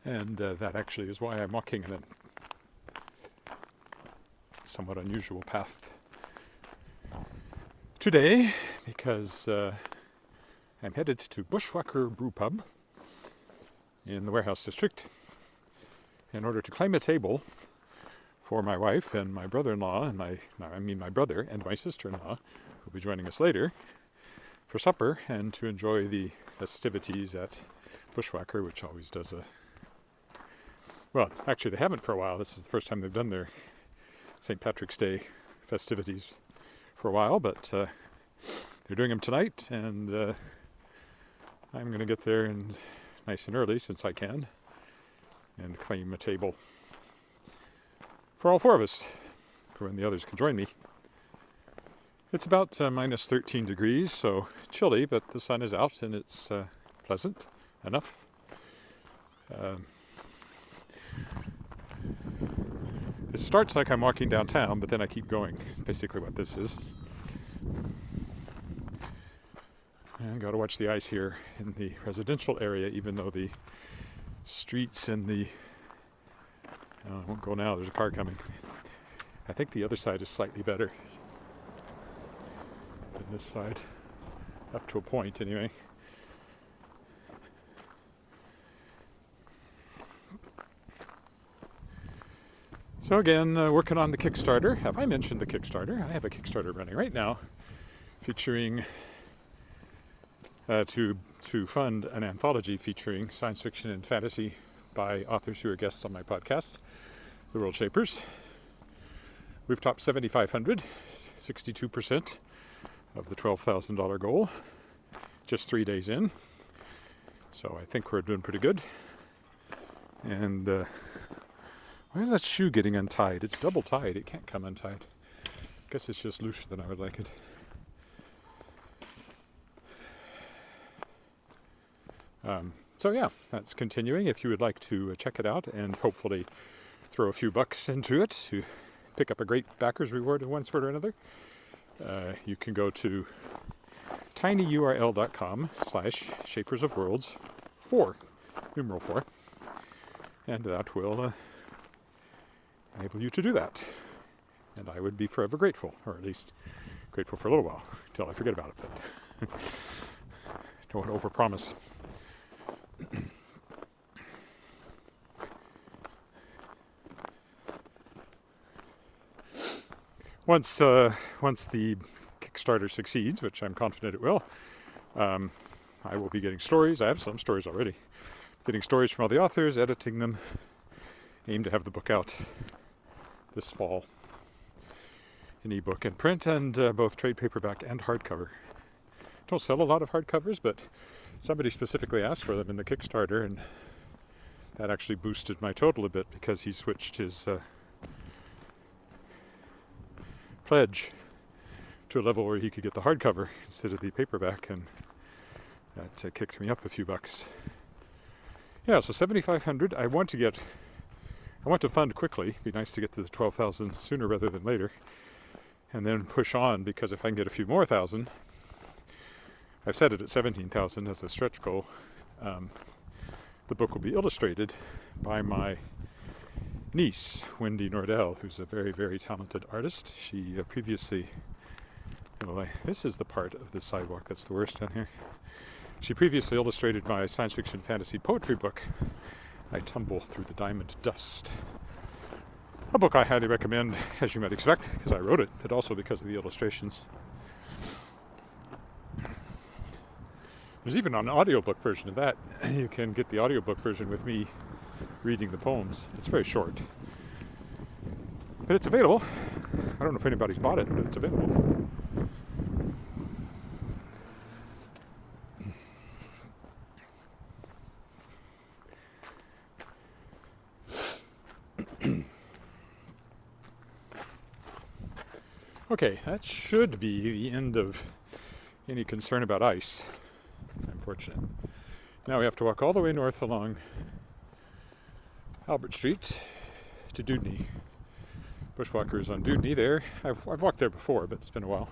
And that actually is why I'm walking in a somewhat unusual path today, because I'm headed to Bushwakker brewpub in the Warehouse District in order to claim a table for my wife and my brother-in-law and my brother and my sister-in-law, who'll be joining us later for supper, and to enjoy the festivities at Bushwakker, which always does well, actually they haven't for a while. This is the first time they've done their St. Patrick's Day festivities for a while, but they're doing them tonight, and I'm going to get there nice and early, since I can, and claim a table for all four of us, for when the others can join me. It's about minus 13 degrees, so chilly, but the sun is out and it's pleasant enough. It starts like I'm walking downtown, but then I keep going. It's basically what this is. I got to watch the ice here in the residential area, even though the streets and I won't go now, there's a car coming. I think the other side is slightly better than this side, up to a point anyway. So again, working on the Kickstarter. Have I mentioned the Kickstarter? I have a Kickstarter running right now, featuring to fund an anthology featuring science fiction and fantasy by authors who are guests on my podcast, the Worldshapers. We've topped 7,500, 62% of the $12,000 goal, just 3 days in. So I think we're doing pretty good. And why is that shoe getting untied? It's double tied. It can't come untied. I guess it's just looser than I would like it. So yeah, that's continuing. If you would like to check it out and hopefully throw a few bucks into it to pick up a great backers reward of one sort or another, you can go to tinyurl.com/shapersofworlds4, numeral 4, and that will enable you to do that. And I would be forever grateful, or at least grateful for a little while, until I forget about it, but don't want to overpromise. Once the Kickstarter succeeds, which I'm confident it will, I will be getting stories. I have some stories already. Getting stories from all the authors, editing them. Aim to have the book out this fall in ebook and print, and both trade paperback and hardcover. Don't sell a lot of hardcovers, but somebody specifically asked for them in the Kickstarter, and that actually boosted my total a bit, because he switched his pledge to a level where he could get the hardcover instead of the paperback, and that kicked me up a few bucks. Yeah, so 7,500. I want to fund quickly. It'd be nice to get to the 12,000 sooner rather than later, and then push on, because if I can get a few more thousand, I've set it at 17,000 as a stretch goal. The book will be illustrated by my niece, Wendy Nordell, who's a very, very talented artist. She previously, this is the part of the sidewalk that's the worst down here. She previously illustrated my science fiction fantasy poetry book, I Tumble Through the Diamond Dust. A book I highly recommend, as you might expect, because I wrote it, but also because of the illustrations. There's even an audiobook version of that. You can get the audiobook version with me reading the poems. It's very short, but it's available. I don't know if anybody's bought it, but it's available. Okay, that should be the end of any concern about ice. I'm fortunate. Now we have to walk all the way north along Albert Street to Dudney. Bushwakker is on Dudney there. I've walked there before, but it's been a while.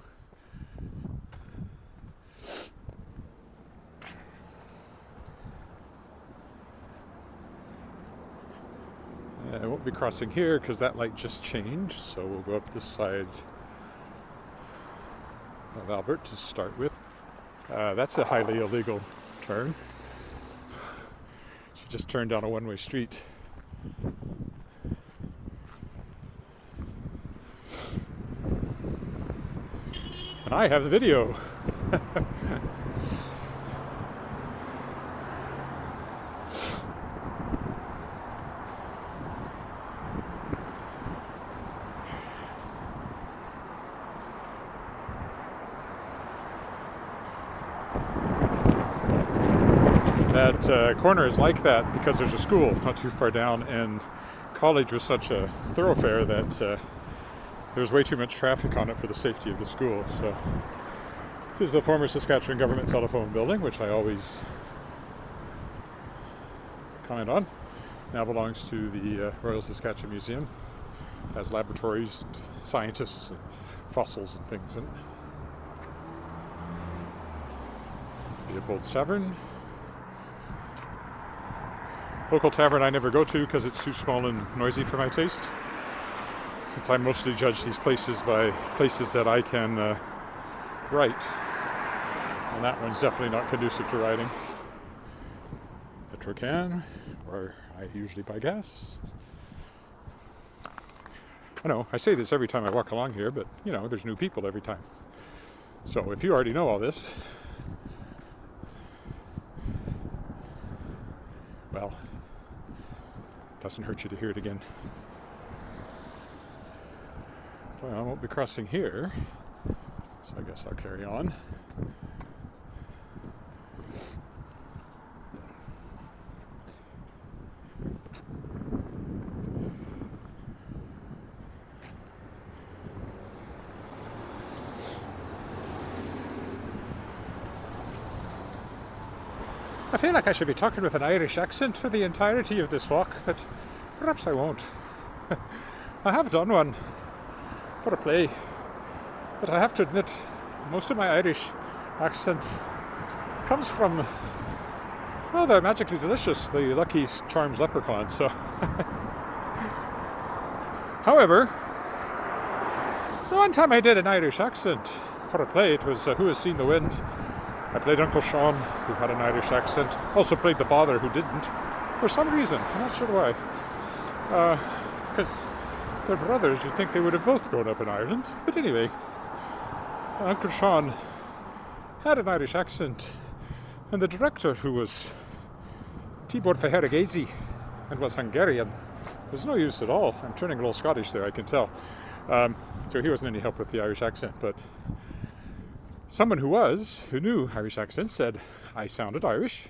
won't be crossing here because that light just changed, so we'll go up this side of Albert to start with. That's a highly illegal turn. She just turned down a one-way street. And I have the video. That corner is like that because there's a school not too far down, and college was such a thoroughfare that there was way too much traffic on it for the safety of the school. So this is the former Saskatchewan Government Telephone Building, which I always comment on. Now belongs to the Royal Saskatchewan Museum. Has laboratories, and scientists, and fossils and things in it. Leopold's Tavern. Local tavern I never go to because it's too small and noisy for my taste, since I mostly judge these places by places that I can write, and that one's definitely not conducive to writing. Petrocan, where I usually buy gas. I know, I say this every time I walk along here, but you know, there's new people every time. So if you already know all this, well, doesn't hurt you to hear it again. Well, I won't be crossing here, so I guess I'll carry on. I feel like I should be talking with an Irish accent for the entirety of this walk, but perhaps I won't. I have done one for a play, but I have to admit, most of my Irish accent comes from, well, the Magically Delicious, the Lucky Charms leprechaun, so. However, the one time I did an Irish accent for a play, it was Who Has Seen the Wind? I played Uncle Sean, who had an Irish accent. Also played the father, who didn't. For some reason, I'm not sure why. Because they're brothers, you'd think they would have both grown up in Ireland. But anyway, Uncle Sean had an Irish accent. And the director, who was Tibor Feherigesi and was Hungarian, was no use at all. I'm turning a little Scottish there, I can tell. So he wasn't any help with the Irish accent, but someone who knew Irish accents, said I sounded Irish,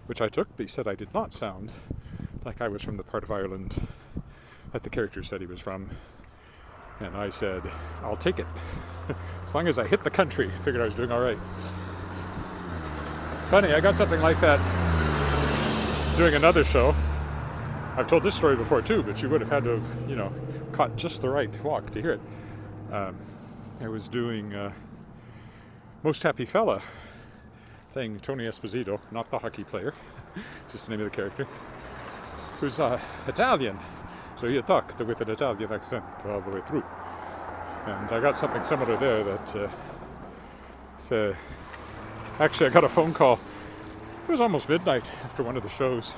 which I took, but he said I did not sound like I was from the part of Ireland that the character said he was from. And I said, I'll take it. As long as I hit the country. I figured I was doing all right. It's funny, I got something like that doing another show. I've told this story before too, but you would have had to have, caught just the right walk to hear it. I was doing Most Happy Fella, playing Tony Esposito, not the hockey player, just the name of the character, who's Italian, so he talked with an Italian accent all the way through. And I got something similar there that actually I got a phone call. It was almost midnight after one of the shows,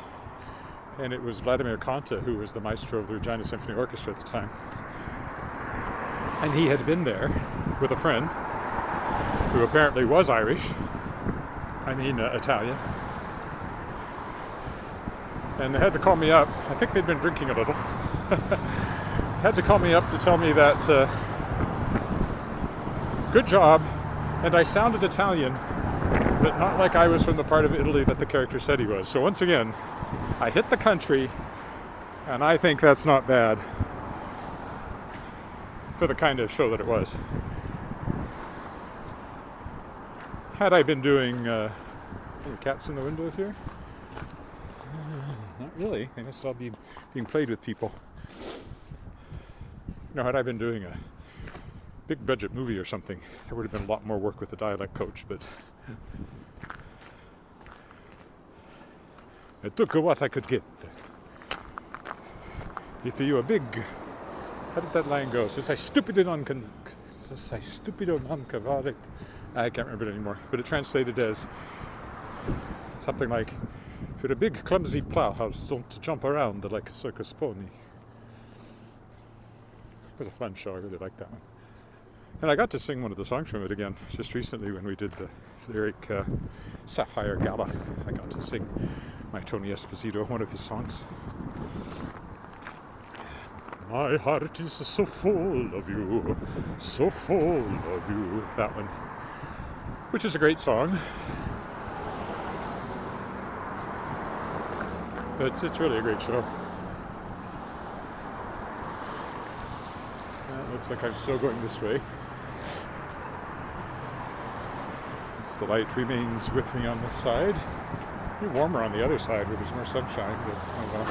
and it was Vladimir Konta, who was the maestro of the Regina Symphony Orchestra at the time. And he had been there with a friend who apparently was Irish, Italian. And they had to call me up. I think they'd been drinking a little. Had to call me up to tell me that good job, and I sounded Italian, but not like I was from the part of Italy that the character said he was. So once again, I hit the country, and I think that's not bad for the kind of show that it was. Had I been doing any cats in the window here? Not really. They must all be being played with people. Had I been doing a big budget movie or something, there would have been a lot more work with the dialect coach, but I took what I could get. If you a big, how did that line go? Since I stupido non cavalit. I can't remember it anymore, but it translated as something like, if you're a big clumsy plowhouse, don't jump around like a circus pony. It was a fun show, I really liked that one. And I got to sing one of the songs from it again just recently when we did the lyric Sapphire Gala. I got to sing my Tony Esposito, one of his songs. My heart is so full of you, so full of you. That one. Which is a great song. It's really a great show. It looks like I'm still going this way. Since the light remains with me on this side. It'll be warmer on the other side where there's more sunshine, but oh well.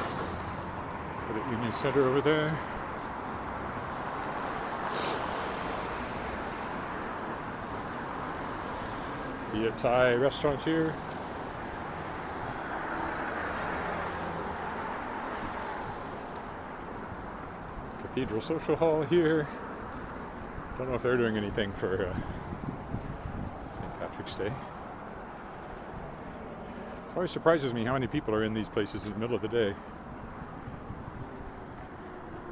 Put it Union Center over there. Be a Thai restaurant here. Cathedral Social Hall here. Don't know if they're doing anything for St. Patrick's Day. It always surprises me how many people are in these places in the middle of the day.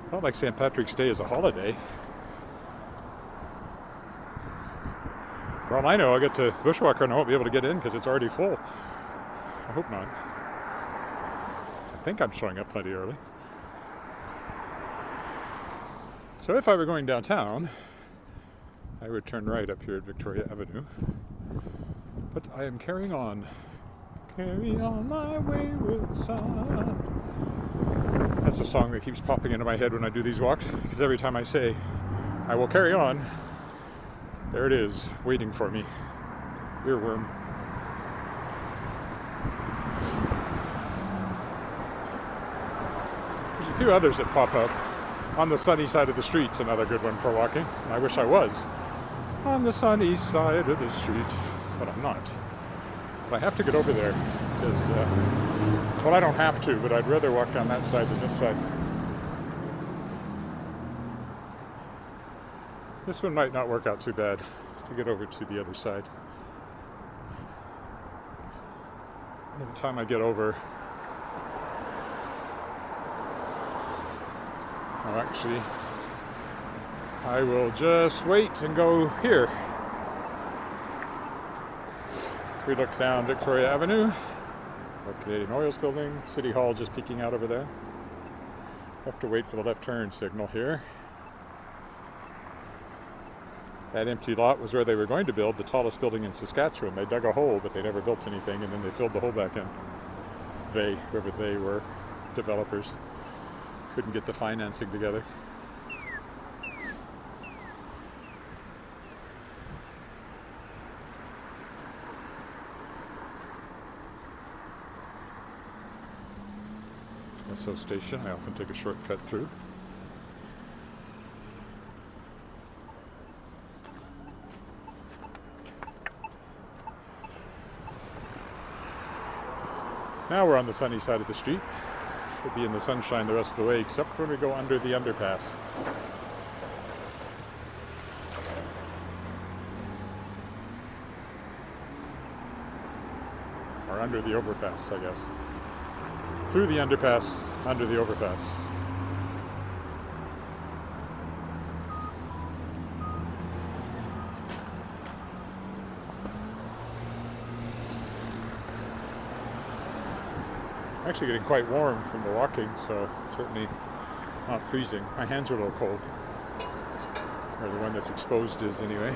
It's not like St. Patrick's Day is a holiday. For all I know, I'll get to Bushwakker and I won't be able to get in because it's already full. I hope not. I think I'm showing up plenty early. So if I were going downtown, I would turn right up here at Victoria Avenue. But I am carrying on. Carry on my wayward son. That's a song that keeps popping into my head when I do these walks, because every time I say, I will carry on, there it is, waiting for me. Earworm. There's a few others that pop up. On the sunny side of the street's another good one for walking. I wish I was on the sunny side of the street, but I'm not. But I have to get over there because, well, I don't have to, but I'd rather walk down that side than this side. This one might not work out too bad to get over to the other side. By the time I get over, oh, actually, I will just wait and go here. We look down Victoria Avenue, the Canadian Oils building, City Hall just peeking out over there. Have to wait for the left turn signal here. That empty lot was where they were going to build the tallest building in Saskatchewan. They dug a hole, but they never built anything, and then they filled the hole back in. Whoever they were, developers, couldn't get the financing together. Esso station, I often take a shortcut through. Now we're on the sunny side of the street. We'll be in the sunshine the rest of the way, except when we go under the underpass. Or under the overpass, I guess. Through the underpass, under the overpass. Actually getting quite warm from the walking, so certainly not freezing. My hands are a little cold. Or the one that's exposed is anyway.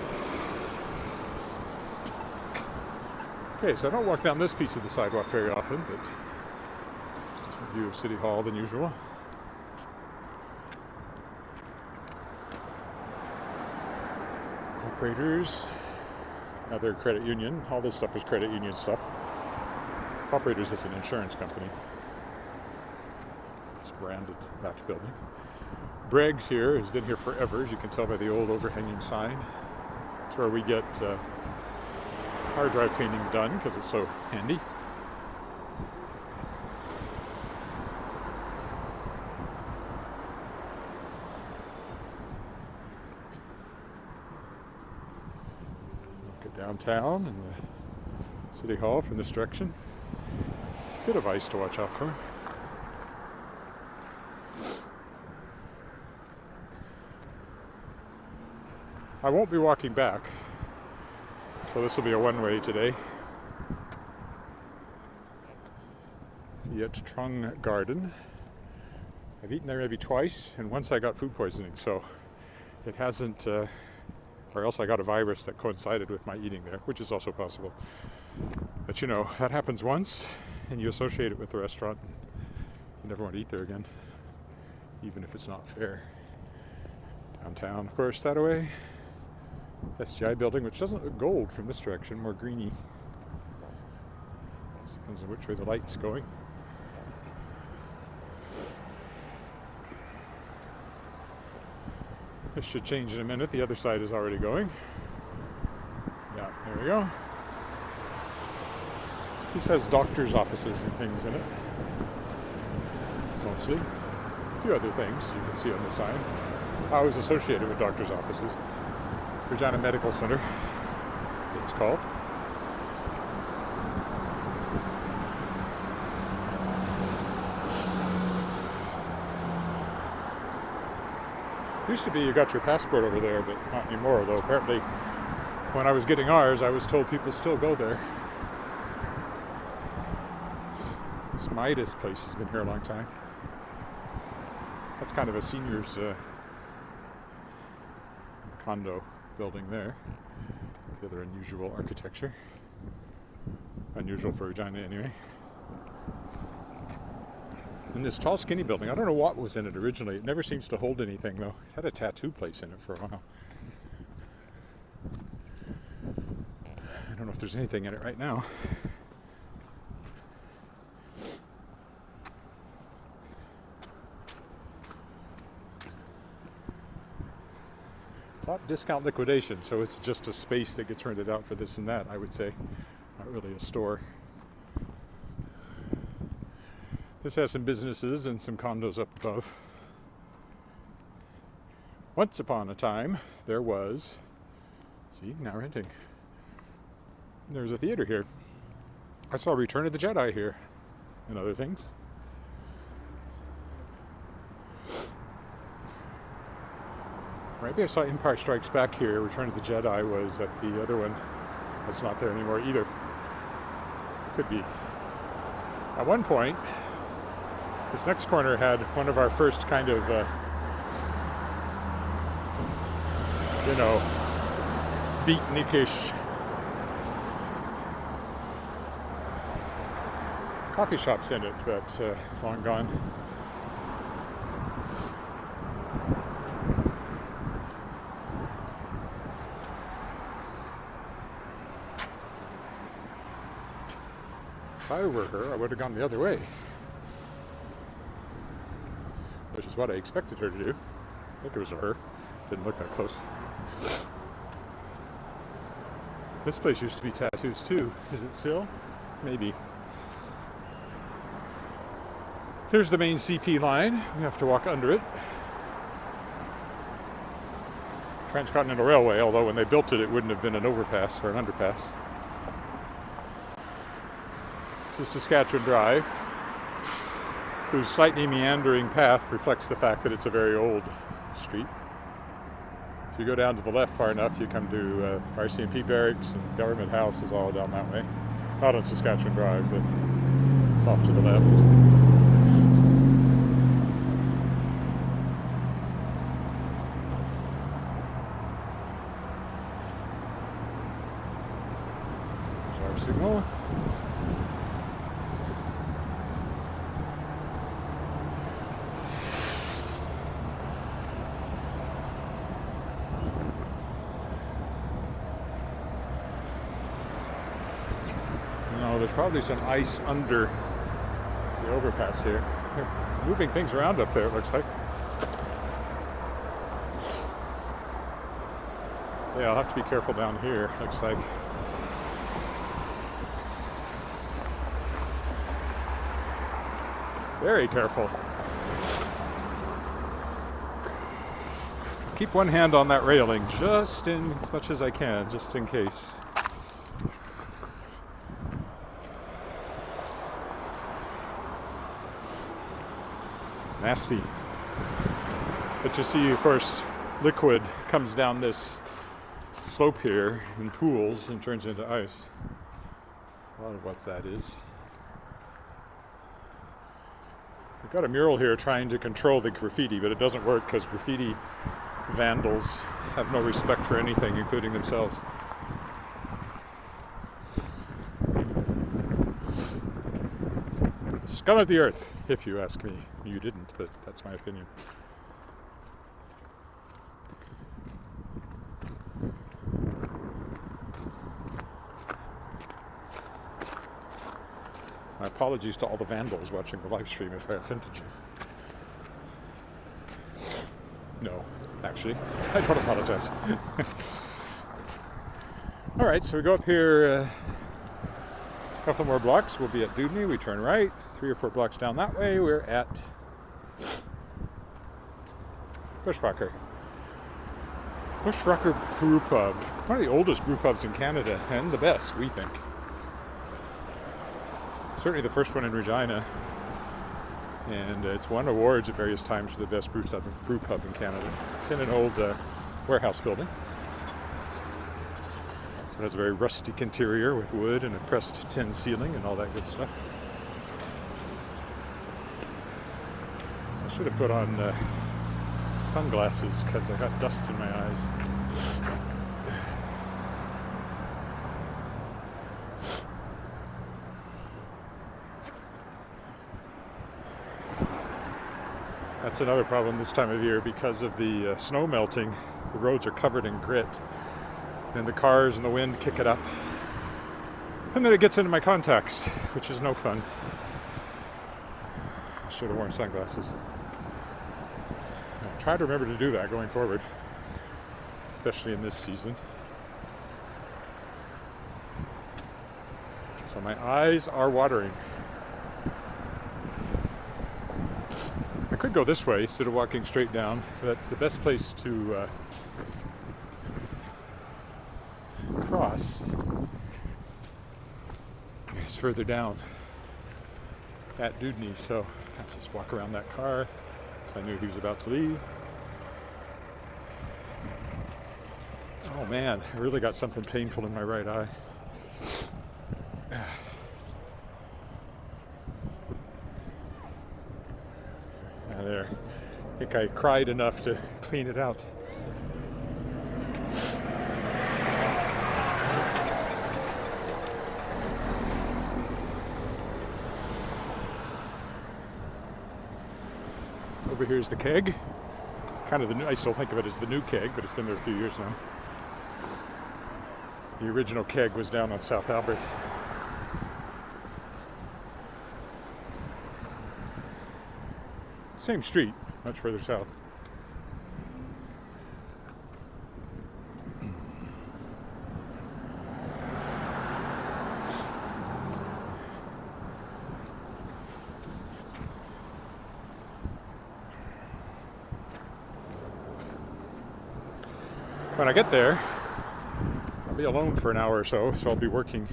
Okay, so I don't walk down this piece of the sidewalk very often, but just a different view of City Hall than usual. Operators, another credit union. All this stuff is credit union stuff. Operators is an insurance company. It's branded that building. Bregg's here has been here forever, as you can tell by the old overhanging sign. It's where we get hard drive cleaning done because it's so handy. downtown and the City Hall from this direction. Bit of ice to watch out for. I won't be walking back, so this will be a one-way today. Yet Trung Garden. I've eaten there maybe twice, and once I got food poisoning, so it hasn't, or else I got a virus that coincided with my eating there, which is also possible. But you know, that happens once, and you associate it with the restaurant. You never want to eat there again, even if it's not fair. Downtown, of course, that away. SGI building, which doesn't look gold from this direction, more greeny. Depends on which way the light's going. This should change in a minute. The other side is already going. Yeah, there we go. This has doctor's offices and things in it. Mostly. A few other things you can see on the sign. I was associated with doctor's offices. Regina Medical Center, it's called. Used to be you got your passport over there, but not anymore, though apparently when I was getting ours, I was told people still go there. This Midas place has been here a long time. That's kind of a senior's condo building there. The other unusual architecture. Unusual for Regina anyway. And this tall skinny building, I don't know what was in it originally. It never seems to hold anything though. It had a tattoo place in it for a while. I don't know if there's anything in it right now. Top discount liquidation, so it's just a space that gets rented out for this and that, I would say. Not really a store. This has some businesses and some condos up above. Once upon a time, there was, see, now renting. There's a theater here. I saw Return of the Jedi here and other things. Maybe I saw Empire Strikes Back here. Return of the Jedi was at the other one. That's not there anymore either. Could be. At one point, this next corner had one of our first kind of, beatnikish coffee shops in it, but long gone. If I were her, I would have gone the other way. Which is what I expected her to do. I think it was a her. Didn't look that close. This place used to be tattoos too. Is it still? Maybe. Here's the main CP line. We have to walk under it. Transcontinental Railway, although when they built it, it wouldn't have been an overpass or an underpass. This is Saskatchewan Drive, whose slightly meandering path reflects the fact that it's a very old street. If you go down to the left far enough, you come to RCMP barracks and government house is all down that way. Not on Saskatchewan Drive, but it's off to the left. There's our signal. There's probably some ice under the overpass here. They're moving things around up there, it looks like. Yeah, I'll have to be careful down here, looks like. Very careful. Keep one hand on that railing just in as much as I can, just in case. nasty. But you see, of course, liquid comes down this slope here in pools and turns into ice. A lot of what that is. We've got a mural here trying to control the graffiti, but it doesn't work because graffiti vandals have no respect for anything, including themselves. Scum of the earth, if you ask me. You didn't, but that's my opinion. My apologies to all the vandals watching the live stream if I offended you. No, actually, I don't apologize. All right, so we go up here a couple more blocks. We'll be at Dudney. We turn right. 3 or 4 blocks down that way, we're at Bushwakker. Bushwakker brewpub. It's one of the oldest brewpubs in Canada and the best, we think. Certainly the first one in Regina, and it's won awards at various times for the best brew pub in Canada. It's in an old warehouse building. So it has a very rustic interior with wood and a pressed tin ceiling and all that good stuff. I should have put on sunglasses because I got dust in my eyes. That's another problem this time of year because of the snow melting. The roads are covered in grit, and the cars and the wind kick it up. And then it gets into my contacts, which is no fun. I should have worn sunglasses. I'll try to remember to do that going forward, especially in this season. So my eyes are watering. I could go this way instead of walking straight down, but the best place to cross is further down at Dudney, so I just walk around that car because I knew he was about to leave. Oh man, I really got something painful in my right eye. There. I think I cried enough to clean it out. Over here is the keg. Kind of the new, I still think of it as the new keg, but it's been there a few years now. The original keg was down on South Albert. Same street, much further south. When I get there, I'll be alone for an hour or so I'll be working.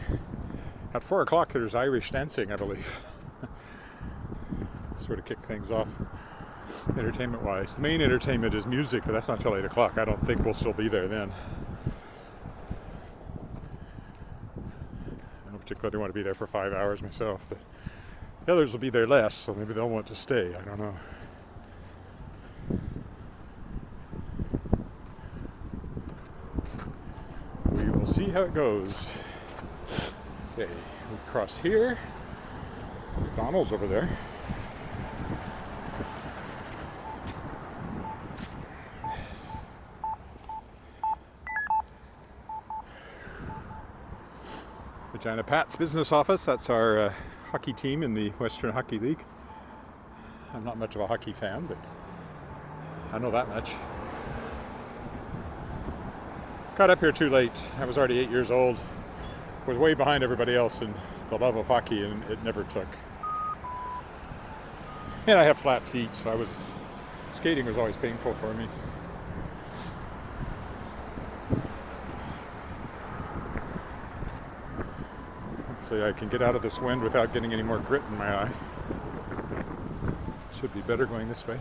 At 4 o'clock there's Irish dancing, I believe. Sort of kick things off entertainment-wise. The main entertainment is music, but that's not till 8 o'clock. I don't think we'll still be there then. I don't particularly want to be there for 5 hours myself, but the others will be there less, so maybe they'll want to stay. I don't know. We will see how it goes. Okay, we cross here. McDonald's over there. Regina Pat's business office. That's our hockey team in the Western Hockey League. I'm not much of a hockey fan, but I know that much. Got up here too late. I was already 8 years old. Was way behind everybody else in the love of hockey, and it never took. And I have flat feet, so skating was always painful for me. Hopefully I can get out of this wind without getting any more grit in my eye. It's Should be better going this way.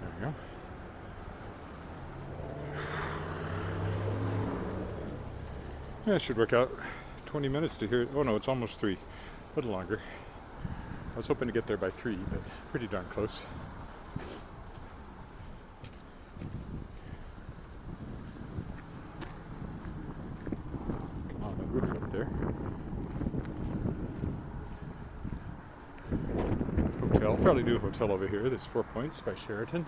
There we go. Yeah, it should work out. 20 minutes to here. Oh no, it's almost 3. A little longer. I was hoping to get there by 3, but pretty darn close. On the roof up there. Hotel, fairly new hotel over here. This 4 Points by Sheraton.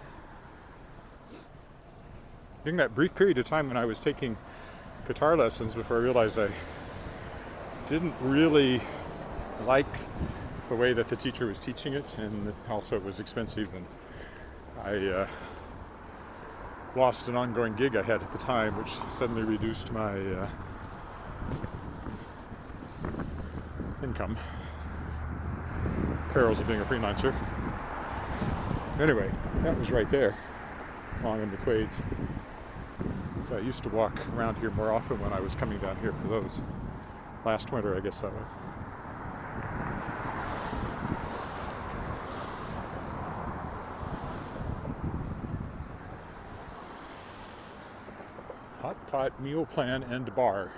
During that brief period of time when I was taking guitar lessons, before I realized I didn't really like the way that the teacher was teaching it, and also it was expensive, and I lost an ongoing gig I had at the time, which suddenly reduced my income. Perils of being a freelancer. Anyway, that was right there, along in the Quades. I used to walk around here more often when I was coming down here for those. Last winter, I guess that was. Hot pot, meal plan, and bar.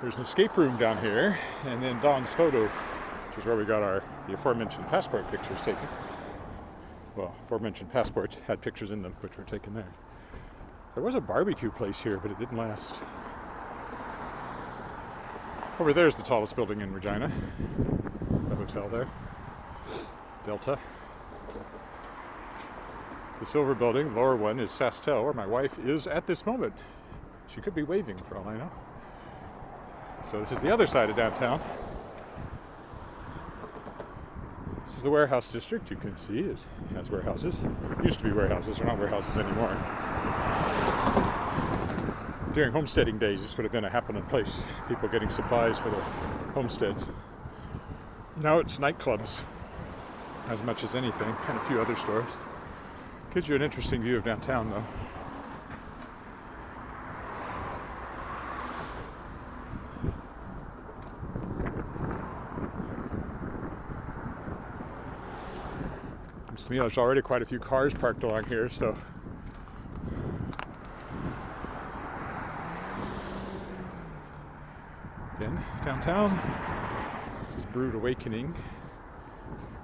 There's an escape room down here, and then Dawn's photo, which is where we got the aforementioned passport pictures taken. Well, aforementioned passports had pictures in them, which were taken there. There was a barbecue place here, but it didn't last. Over there is the tallest building in Regina, the hotel there, Delta. The silver building, lower one, is Saskatchewan, where my wife is at this moment. She could be waving for all I know. So this is the other side of downtown. This is the warehouse district. You can see it has warehouses. Used to be warehouses, they're not warehouses anymore. During homesteading days, this would have been a happening place. People getting supplies for their homesteads. Now it's nightclubs, as much as anything, and a few other stores. Gives you an interesting view of downtown, though. To me, there's already quite a few cars parked along here, so again, downtown. This is Brewed Awakening,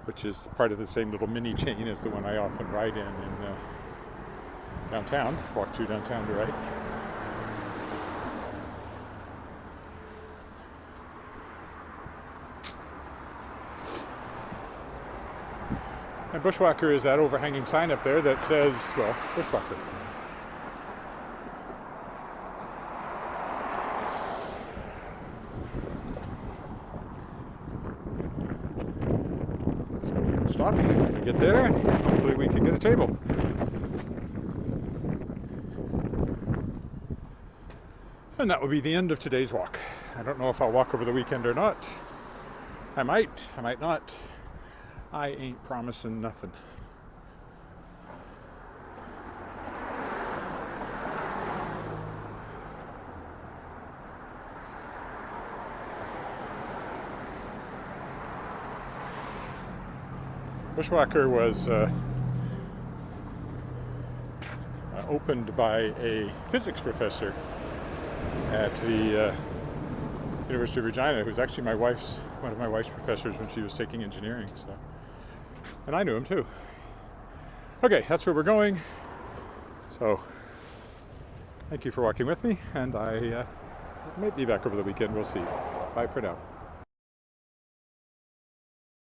which is part of the same little mini chain as the one I often ride in downtown. Walk through downtown to ride. And Bushwakker is that overhanging sign up there that says, well, Bushwakker. So we will stop, get there, and hopefully we can get a table. And that will be the end of today's walk. I don't know if I'll walk over the weekend or not. I might not. I ain't promising nothing. Bushwakker was opened by a physics professor at the University of Regina, who was actually one of my wife's professors when she was taking engineering. So. And I knew him too. Okay, that's where we're going. So, thank you for walking with me, and I might be back over the weekend. We'll see. Bye for now.